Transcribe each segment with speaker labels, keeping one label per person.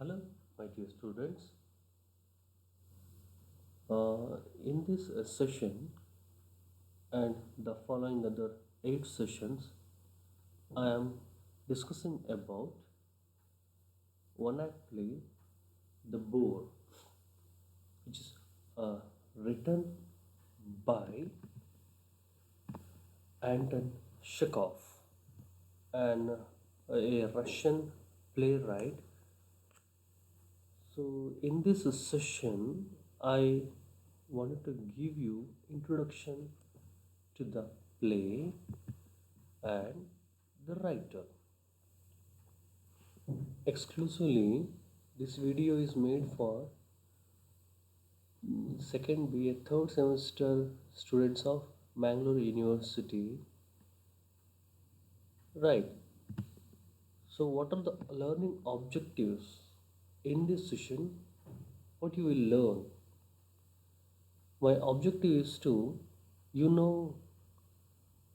Speaker 1: Hello, my dear students. In this session and the following other 8 sessions, I am discussing about one act play, The Boor, which is written by Anton Chekov, and a Russian playwright. So, in this session, I wanted to give you introduction to the play and the writer. Exclusively, this video is made for second BA third semester students of Mangalore University. Right. So, what are the learning objectives in this session? What you will learn? My objective is to know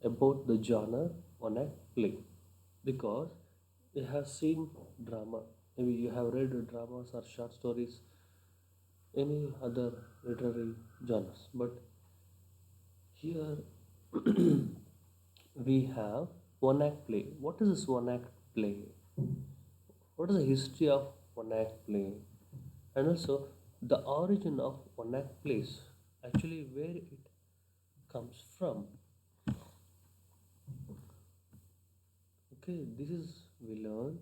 Speaker 1: about the genre on a play because you have seen drama. Maybe you have read dramas or short stories, any other literary genres. But here we have one act play. What is this one act play? What is the history of one act play? And also the origin of one act plays, actually where it comes from. Okay, this is we learn.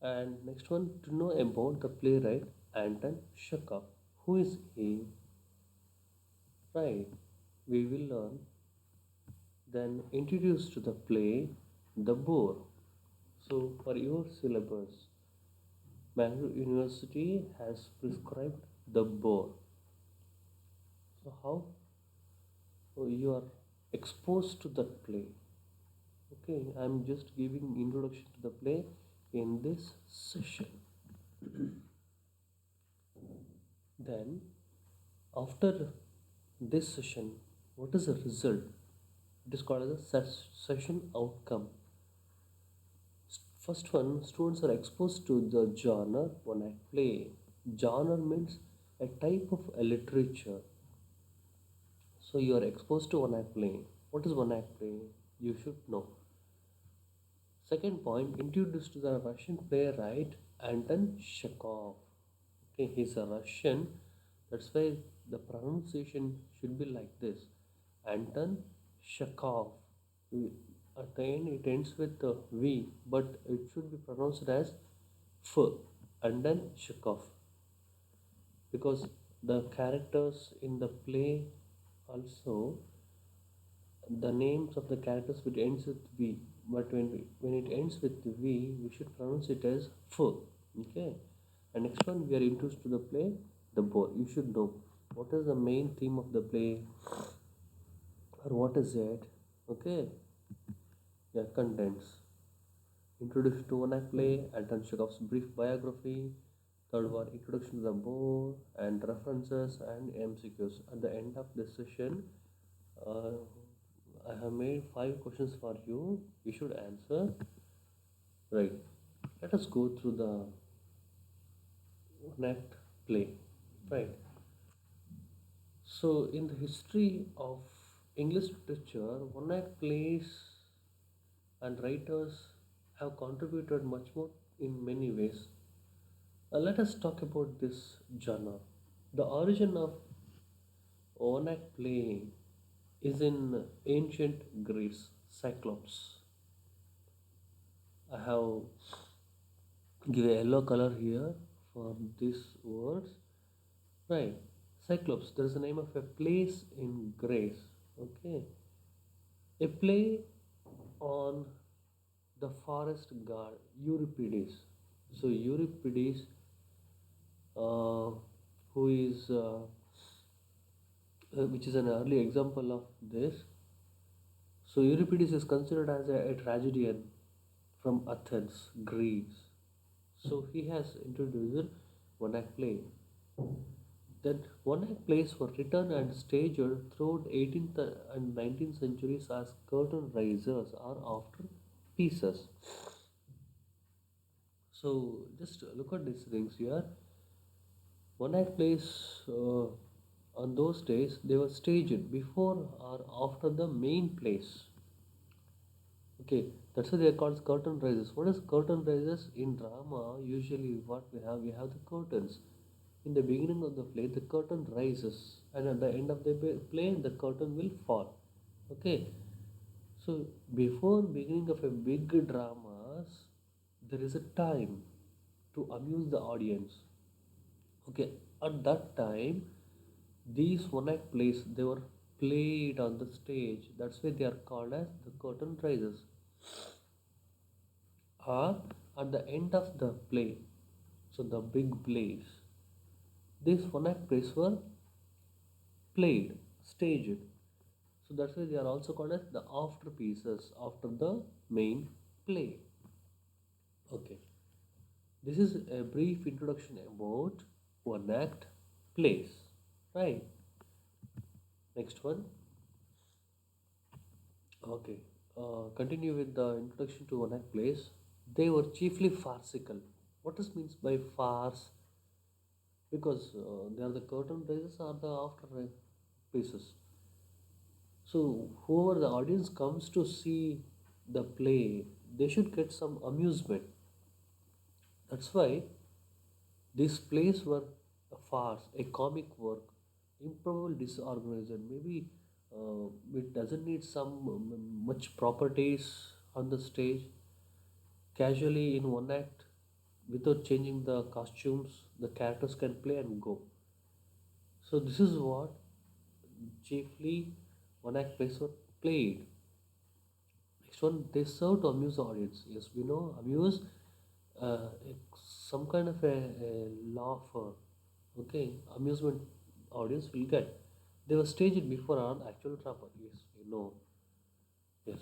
Speaker 1: And next one, to know about the playwright Anton Chekov. Who is he? Right, we will learn. Then introduced to the play The Boor. So for your syllabus, Mangalore University has prescribed The Boor. So how you are exposed to that play? Okay, I am just giving introduction to the play in this session. Then after this session, what is the result? It is called as a session outcome. First one, students are exposed to the genre one act play. Genre means a type of a literature. So you are exposed to one act play. What is one act play? You should know. Second point, introduced to the Russian playwright Anton Chekov. Okay, he's a Russian. That's why the pronunciation should be like this. Anton Chekov. At the end it ends with V, but it should be pronounced as F. Anton Chekov. Because the characters in the play also, the names of the characters which ends with V, but when it ends with V, we should pronounce it as F. Okay. And next one, we are introduced to the play, The Boor. You should know what is the main theme of the play, or what is it. Okay. Yeah, contents. Introduction to one act play, Anton Chekhov's brief biography. Third one, introduction to the Boor and references and MCQs. At the end of this session, uh, I have made 5 questions for you. You should answer. Right. Let us go through the one act play. Right. So, in the history of English literature, one act plays and writers have contributed much more in many ways. Let us talk about this genre. The origin of one act play is in ancient Greece, Cyclops. I have give a yellow color here for these words. Right, Cyclops. There is the name of a place in Greece. Okay, a play on the forest god Euripides. So Euripides, uh, who is which is an early example of this. So Euripides is considered as a tragedian from Athens, Greece. So he has introduced one act play. Then one act plays were written and staged throughout 18th and 19th centuries as curtain raisers or after pieces. So just look at these things here. One act plays on those days they were staged before or after the main plays. Okay, that's why they are called curtain raises. What is curtain raises in drama? Usually, what we have the curtains. In the beginning of the play, the curtain rises, and at the end of the play, the curtain will fall. Okay, so before beginning of a big dramas, there is a time to amuse the audience. Okay, at that time, these one act plays they were played on the stage. That's why they are called as the curtain rises. Or at the end of the play, so the big plays, these one act plays were played, staged. So that's why they are also called as the after pieces after the main play. Okay, this is a brief introduction about one act plays. Right. Next one. Okay. Continue with the introduction to one act plays. They were chiefly farcical. What this means by farce? Because they are the curtain raises or the after pieces. So whoever the audience comes to see the play, they should get some amusement. That's why these plays were a farce, a comic work, improbable disorganization. Maybe it doesn't need some much properties on the stage. Casually in one act, without changing the costumes, the characters can play and go. So this is what chiefly one act plays were played. Next one, they serve to amuse the audience. Yes, we know amuse, some kind of a laugher. Okay, amusement audience will get. They were staged before an actual drama. Yes, we know. Yes.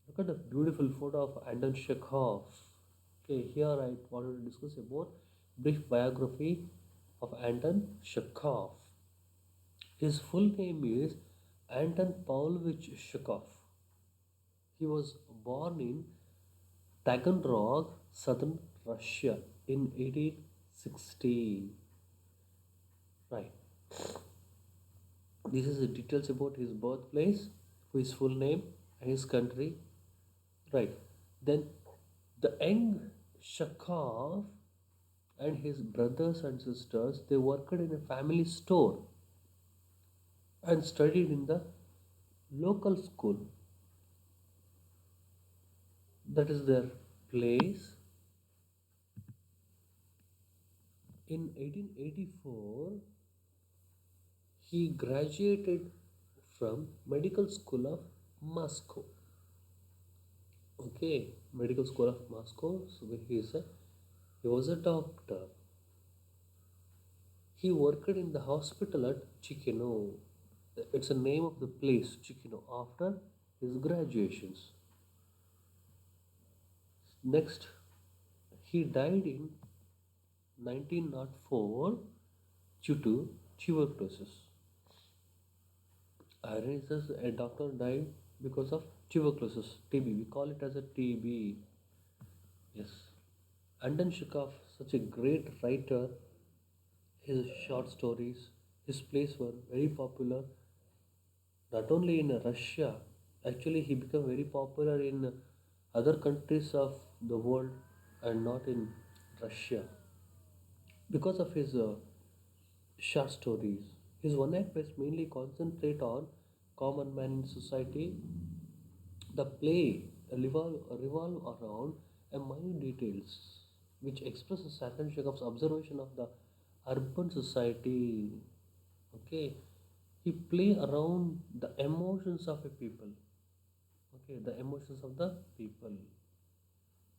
Speaker 1: Look at the beautiful photo of Anton Chekov. Okay, here I wanted to discuss about brief biography of Anton Chekov. His full name is Anton Pavlovich Chekov. He was born in Taganrog, southern Russia in 1860. Right. This is the details about his birthplace, his full name, and his country. Right. Then the young Shakov and his brothers and sisters they worked in a family store and studied in the local school. That is their place. In 1884, he graduated from Medical School of Moscow. Okay, Medical School of Moscow. So he was a doctor. He worked in the hospital at Chikhino. It's the name of the place, Chikhino, after his graduations. Next, he died in 1904 due to tuberculosis. Irony says a doctor died because of tuberculosis, TB. We call it as a TB. Yes. Anton Chekhov, such a great writer, his short stories, his plays were very popular not only in Russia, actually, he became very popular in other countries of the world and not in Russia because of his short stories. His one act plays mainly concentrate on common man in society. The play revolve around a minute details which expresses Saturn Chekhov's observation of the urban society. Okay, he play around the emotions of a people. Okay, the emotions of the people.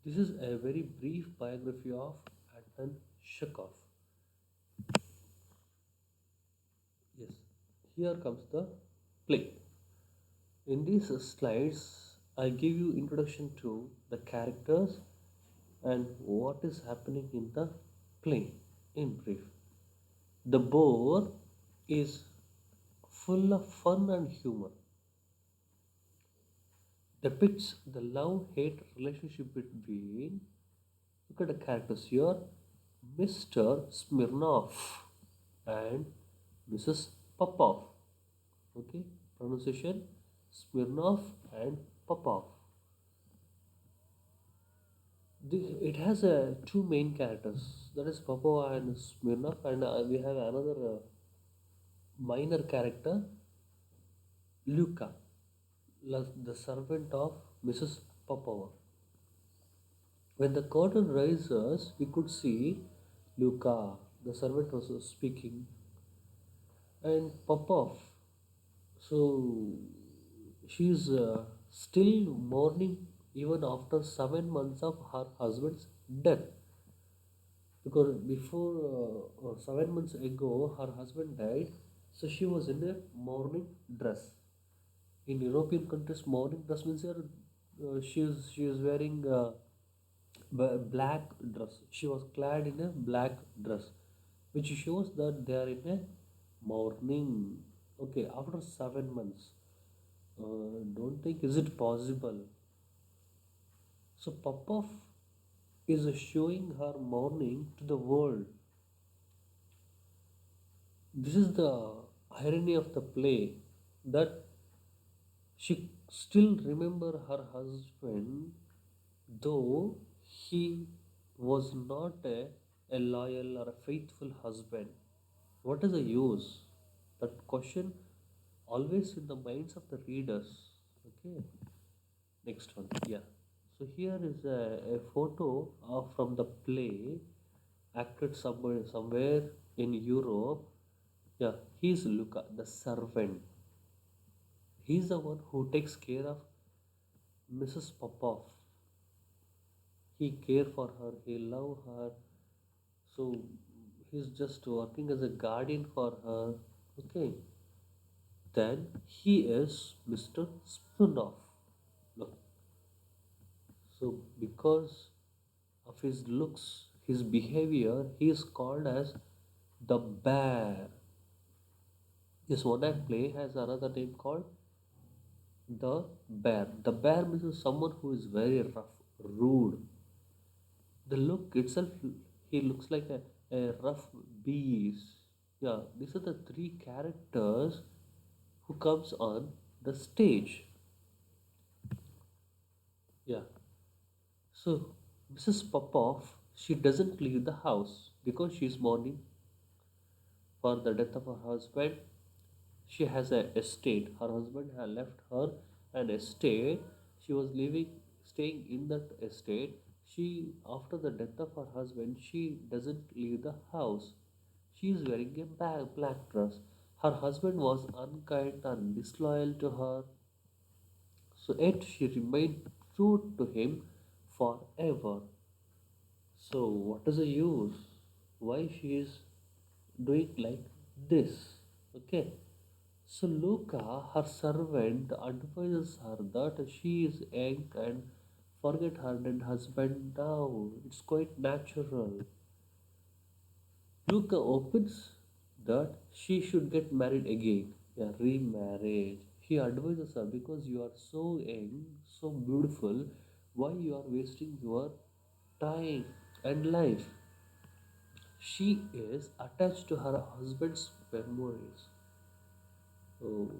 Speaker 1: This is a very brief biography of Anton Chekhov. Yes, here comes the play. In these slides, I give you introduction to the characters and what is happening in the play in brief. The Boor is full of fun and humor, depicts the love hate relationship between Look at the characters here. Mr. Smirnov and Mrs. Popov. Okay, pronunciation Smirnov and Popov. It has two main characters, that is Popov and Smirnov, and we have another minor character, Luka, the servant of Mrs. Popova. When the curtain rises, we could see Luka, the servant was speaking, and Popov. So she's still mourning even after 7 months of her husband's death. Because before 7 months ago, her husband died, so she was in a mourning dress. In European countries, mourning dress means she is wearing black dress. She was clad in a black dress, which shows that they are in a mourning. Okay, after 7 months, don't think is it possible. So Popov is showing her mourning to the world. This is the irony of the play, that she still remember her husband, though he was not a loyal or a faithful husband. What is the use? That question always in the minds of the readers. Okay, next one. Yeah. So here is a photo of from the play acted somewhere in Europe. Yeah, he's Luca, the servant. He's the one who takes care of Mrs. Popov. He care for her, he love her. So he's just working as a guardian for her. Okay. Then he is Mr. Spunoff. Look. So because of his looks, his behavior, he is called as the bear. This one act play has another name called the bear. The bear means someone who is very rough, rude. The look itself, he looks like a rough beast. Yeah, these are the three characters who comes on the stage. Yeah. So Mrs. Popov, she doesn't leave the house because she's mourning for the death of her husband. She has an estate. Her husband had left her an estate. She was living, staying in that estate. She, after the death of her husband, she doesn't leave the house. She is wearing a black dress. Her husband was unkind and disloyal to her, so yet she remained true to him forever. So what is the use? Why she is doing like this? Okay. So Luca, her servant, advises her that she is young and forget her dead husband now. It's quite natural. Luca opens that she should get married again. Yeah, remarriage. He advises her because you are so young, so beautiful. Why you are wasting your time and life? She is attached to her husband's memories. Oh,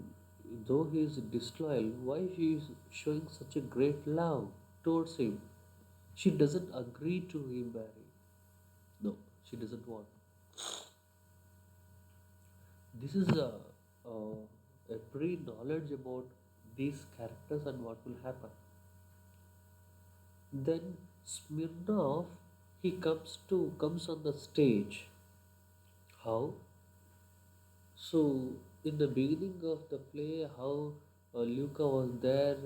Speaker 1: though he is disloyal, why she is showing such a great love towards him? She doesn't agree to remarry. No, she doesn't want. This is a pre-knowledge about these characters and what will happen. Then Smirnov, he comes on the stage. How? So in the beginning of the play, how Luca was there.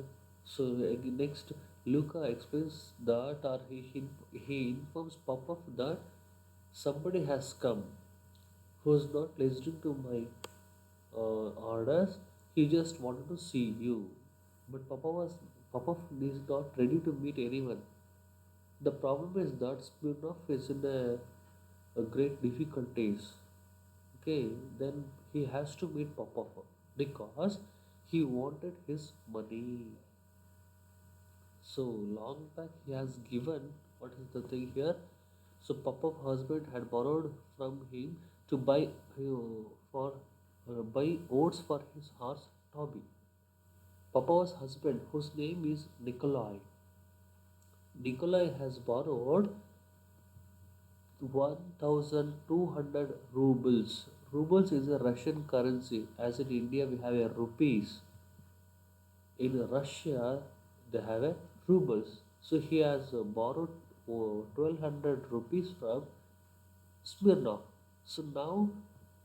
Speaker 1: So next, Luca explains that, or he informs Popov that somebody has come who is not listening to my orders. He just wanted to see you, but Popov is not ready to meet anyone. The problem is that Smirnov is in a great difficulties. Okay, then he has to meet Popov because he wanted his money. So long back he has given What is the thing here? So Popov's husband had borrowed from him to for buy oats for his horse Toby. Popov's husband, whose name is Nikolai has borrowed 1,200 rubles. Rubles is a Russian currency. As in India, we have a rupees. In Russia, they have a rubles. So he has borrowed 1,200 rupees from Smirnov. So now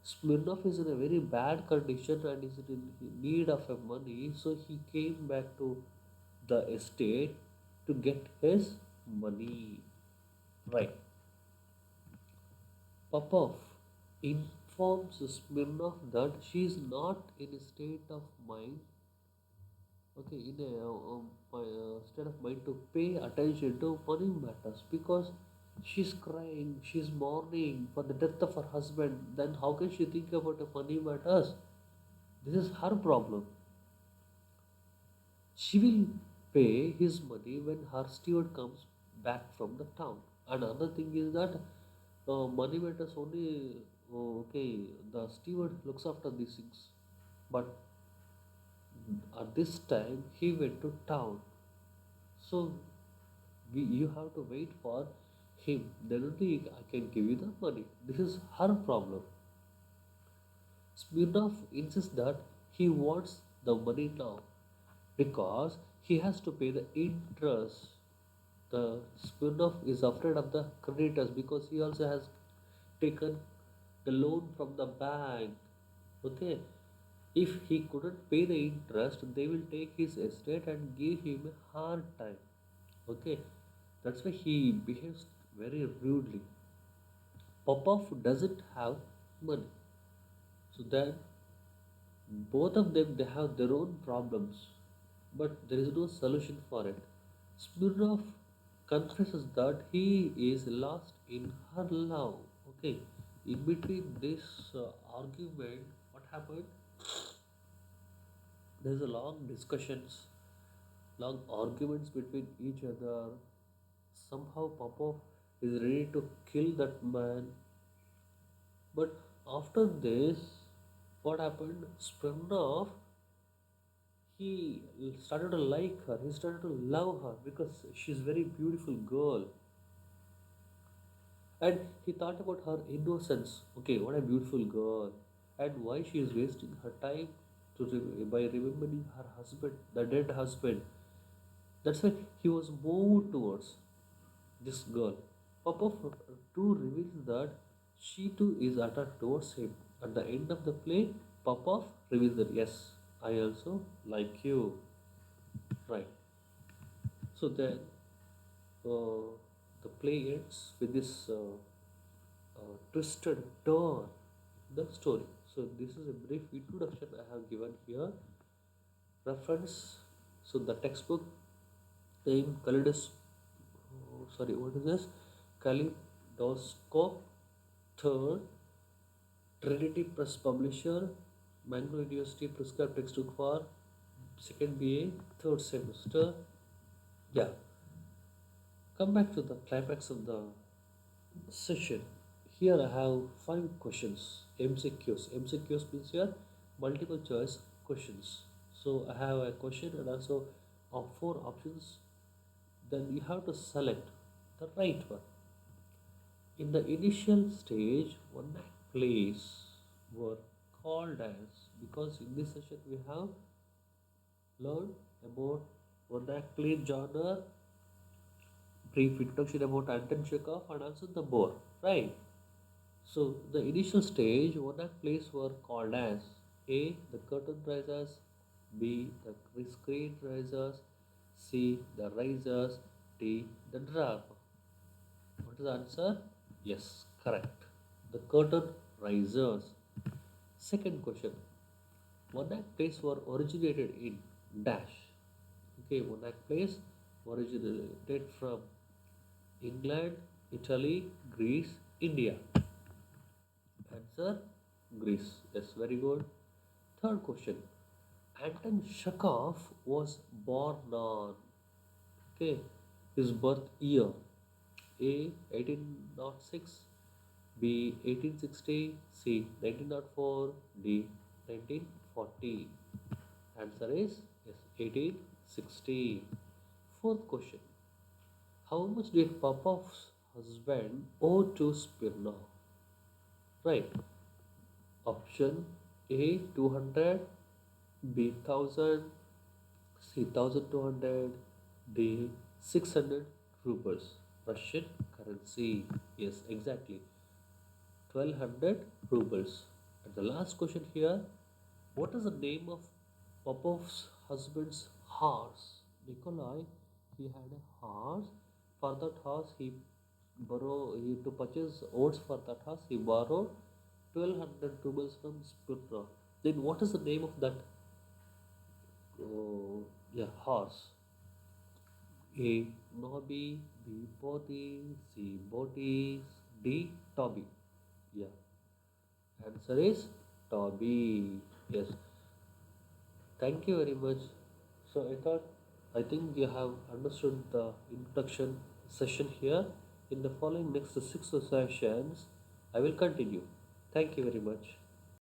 Speaker 1: Smirnov is in a very bad condition and is in need of a money. So he came back to the estate to get his money. Right. Popov informs Smirnov that she is not in a state of mind, okay, in a state of mind to pay attention to money matters because she's crying, she's mourning for the death of her husband. Then how can she think about the money matters? This is her problem. She will pay his money when her steward comes back from the town. And another thing is that money matters only. Okay, the steward looks after these things, but at this time he went to town. So you have to wait for him. Then only I can give you the money. This is her problem. Smirnov insists that he wants the money now because he has to pay the interest. The Smirnov is afraid of the creditors because he also has taken the loan from the bank. Okay, if he couldn't pay the interest, they will take his estate and give him a hard time. Okay, that's why he behaves very rudely. Popov doesn't have money, so then both of them they have their own problems, but there is no solution for it. Smirnov confesses that he is lost in her love. Okay, in between this argument, what happened? There's a long discussions, long arguments between each other. Somehow Popov is ready to kill that man. But after this, what happened? Smirnov, he started to like her. He started to love her because she's very beautiful girl. And he thought about her innocence. Okay, what a beautiful girl. And why she is wasting her time by remembering her husband, the dead husband. That's why he was moved towards this girl. Popov too reveals that she too is attracted towards him. At the end of the play, Popov reveals that yes, I also like you. Right. So then the play ends with this twisted turn in the story. So this is a brief introduction I have given here. Reference. So the textbook name what is this? Kaleidoscope. Third, Trinity Press Publisher, Mangalore University prescribed textbook for second BA, third semester. Yeah, come back to the climax of the session. Here I have five questions, MCQs. MCQs means here multiple choice questions. So I have a question and also four options. Then you have to select the right one. In the initial stage, one act plays were called as because in this session we have learned about one act play genre, brief introduction about Anton Chekov and also the Boor, right? So the initial stage, one act plays were called as A. The curtain risers, B. The screen risers, C. The risers, D. The drama. What is the answer? Yes, correct. The curtain risers. Second question. One act plays were originated in dash. Okay, one act plays originated from England, Italy, Greece, India. Answer Greece. Yes, very good. Third question. Anton Chekov was born on, okay, his birth year. A 1806, B 1860, C 1904, D 1940. Answer is yes, 1860. Fourth question. How much did Popov's husband owe to Spirna? Right. Option A 200, B 1000, C 1200, D 600 rubles. Russian currency. Yes, exactly. 1200 rubles. And the last question here, what is the name of Popov's husband's horse? Nikolai, he had a horse. For that horse, he to purchase oats for that horse. He borrowed 1200 rubles from Spirna. Then what is the name of that yeah horse? A. Nobby, B. Body, C. Body, D. Toby. Yeah, answer is Toby. Yes, thank you very much. So I think you have understood the introduction session here. In the following next six sessions, I will continue. Thank you very much.